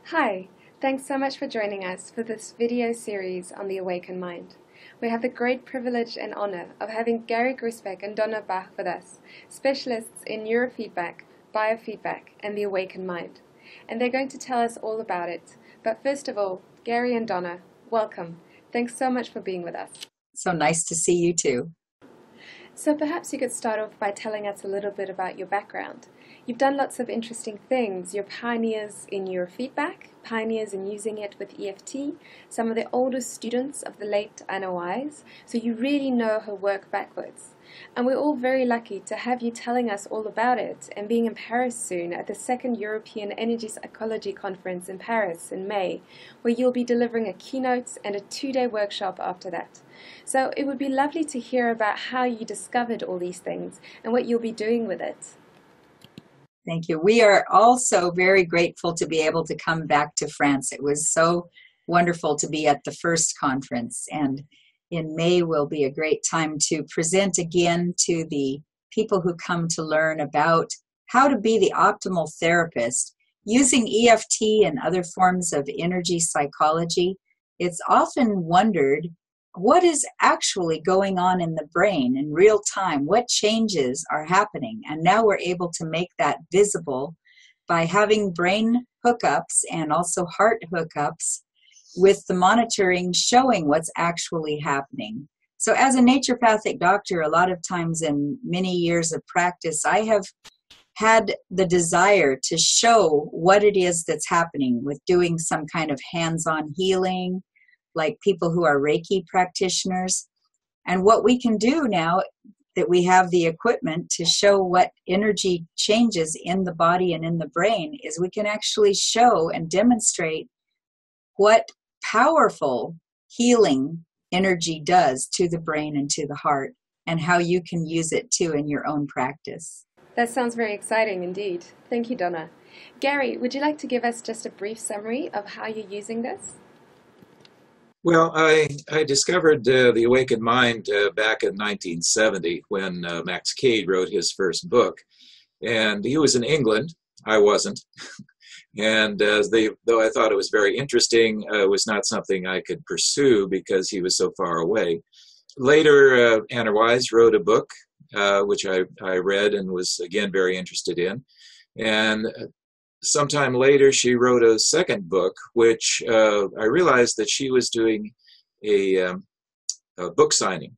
Hi, thanks so much for joining us for this video series on the Awakened Mind. We have the great privilege and honor of having Gary Groesbeck and Donna Bach with us, specialists in neurofeedback, biofeedback, and the Awakened Mind. And they're going to tell us all about it. But first of all, Gary and Donna, welcome. Thanks so much for being with us. So nice to see you too. So perhaps you could start off by telling us a little bit about your background. You've done lots of interesting things. You're pioneers in neurofeedback, pioneers in using it with EFT, some of the oldest students of the late Anna Wise, so you really know her work backwards. And we're all very lucky to have you telling us all about it and being in Paris soon at the second European Energy Psychology Conference in Paris in May, where you'll be delivering a keynote and a 2-day workshop after that. So it would be lovely to hear about how you discovered all these things and what you'll be doing with it. Thank you. We are also very grateful to be able to come back to France. It was so wonderful to be at the first conference, and in May will be a great time to present again to the people who come to learn about how to be the optimal therapist. Using EFT and other forms of energy psychology, it's often wondered what is actually going on in the brain in real time, what changes are happening. And now we're able to make that visible by having brain hookups and also heart hookups with the monitoring showing what's actually happening. So as a naturopathic doctor, a lot of times in many years of practice, I have had the desire to show what it is that's happening with doing some kind of hands-on healing, like people who are Reiki practitioners. And what we can do now that we have the equipment to show what energy changes in the body and in the brain is we can actually show and demonstrate what powerful healing energy does to the brain and to the heart, and how you can use it too in your own practice. That sounds very exciting indeed. Thank you, Donna. Gary, would you like to give us just a brief summary of how you're using this? Well, I discovered the Awakened Mind back in 1970 when Max Cade wrote his first book. And he was in England. I wasn't. And though I thought it was very interesting, it was not something I could pursue because he was so far away. Later, Anna Wise wrote a book, which I read and was, again, very interested in. And sometime later, she wrote a second book, which I realized that she was doing a book signing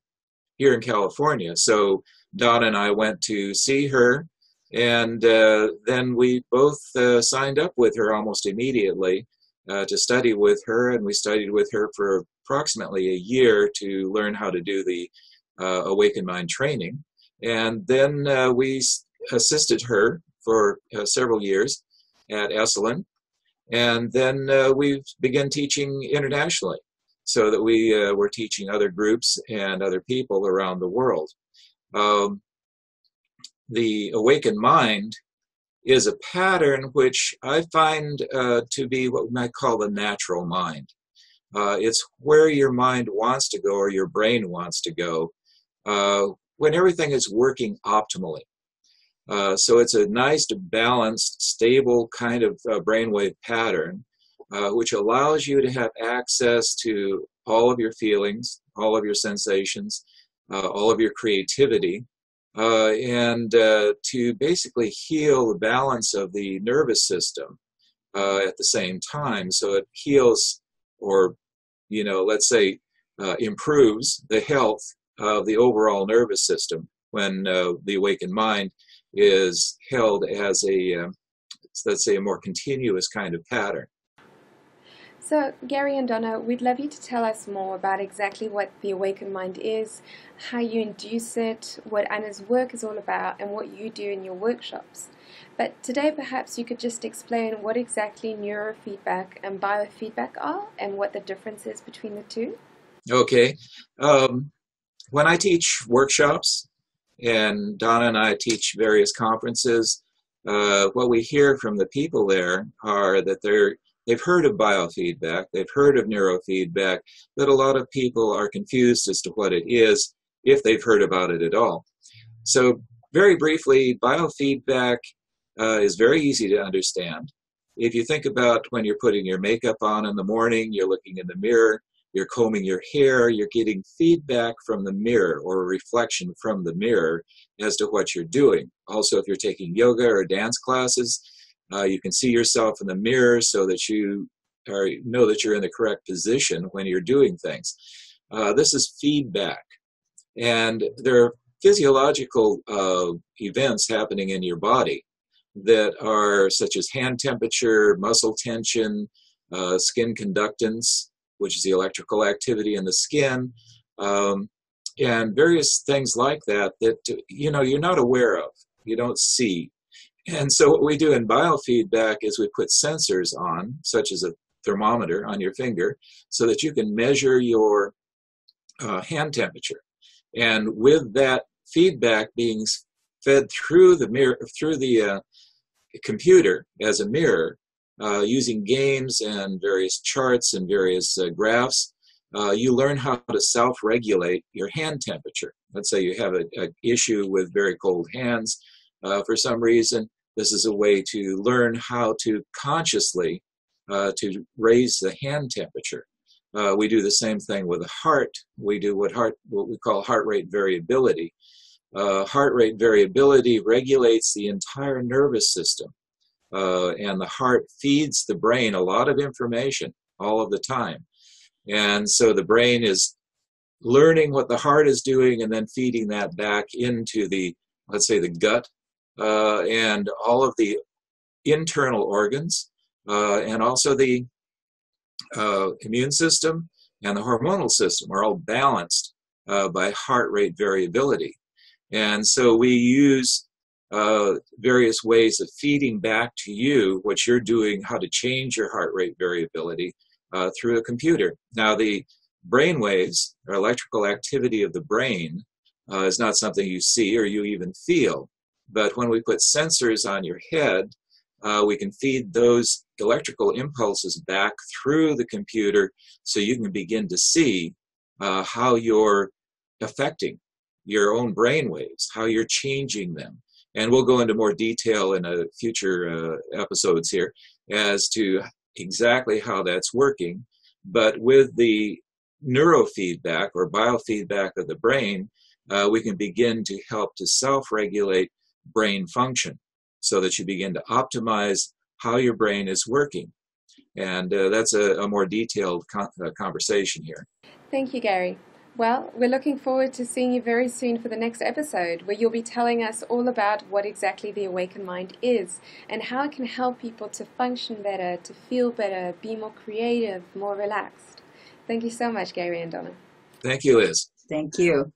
here in California. So Donna and I went to see her, and then we both signed up with her almost immediately to study with her, and we studied with her for approximately a year to learn how to do the Awakened Mind training. And then we assisted her for several years at Esalen, and then we began teaching internationally, so that we were teaching other groups and other people around the world. The Awakened Mind is a pattern which I find to be what we might call the natural mind. It's where your mind wants to go, or your brain wants to go, when everything is working optimally. So it's a nice, balanced, stable kind of brainwave pattern, which allows you to have access to all of your feelings, all of your sensations, all of your creativity, and to basically heal the balance of the nervous system at the same time. So it heals, or, let's say, improves the health of the overall nervous system when the Awakened Mind is held as a, let's say, a more continuous kind of pattern. So, Gary and Donna, we'd love you to tell us more about exactly what the Awakened Mind is, how you induce it, what Anna's work is all about, and what you do in your workshops. But today, perhaps you could just explain what exactly neurofeedback and biofeedback are, and what the difference is between the two. Okay. When I teach workshops, and Donna and I teach various conferences, what we hear from the people there are that they've heard of biofeedback, they've heard of neurofeedback, but a lot of people are confused as to what it is, if they've heard about it at all. So very briefly, biofeedback is very easy to understand. if you think about when you're putting your makeup on in the morning, you're looking in the mirror, you're combing your hair, you're getting feedback from the mirror or a reflection from the mirror as to what you're doing. Also, if you're taking yoga or dance classes, you can see yourself in the mirror so that you know that you're in the correct position when you're doing things. This is feedback. And there are physiological events happening in your body that are such as hand temperature, muscle tension, skin conductance, which is the electrical activity in the skin, and various things like that that you're not aware of, you don't see. And so what we do in biofeedback is we put sensors on, such as a thermometer on your finger, so that you can measure your hand temperature. And with that feedback being fed through the mirror, through the computer as a mirror, using games and various charts and various graphs, you learn how to self-regulate your hand temperature. Let's say you have an issue with very cold hands for some reason. This is a way to learn how to consciously to raise the hand temperature. We do the same thing with the heart. We do what we call heart rate variability. Heart rate variability regulates the entire nervous system. And the heart feeds the brain a lot of information all of the time. And so the brain is learning what the heart is doing and then feeding that back into the, let's say, the gut and all of the internal organs and also the immune system and the hormonal system are all balanced by heart rate variability. And so we use various ways of feeding back to you what you're doing, how to change your heart rate variability through a computer. Now, the brain waves, or electrical activity of the brain, is not something you see or you even feel. But when we put sensors on your head, we can feed those electrical impulses back through the computer so you can begin to see how you're affecting your own brain waves, how you're changing them. And we'll go into more detail in a future episodes here as to exactly how that's working. But with the neurofeedback or biofeedback of the brain, we can begin to help to self-regulate brain function so that you begin to optimize how your brain is working. And that's a more detailed conversation here. Thank you, Gary. Well, we're looking forward to seeing you very soon for the next episode, where you'll be telling us all about what exactly the Awakened Mind is and how it can help people to function better, to feel better, be more creative, more relaxed. Thank you so much, Gary and Donna. Thank you, Liz. Thank you.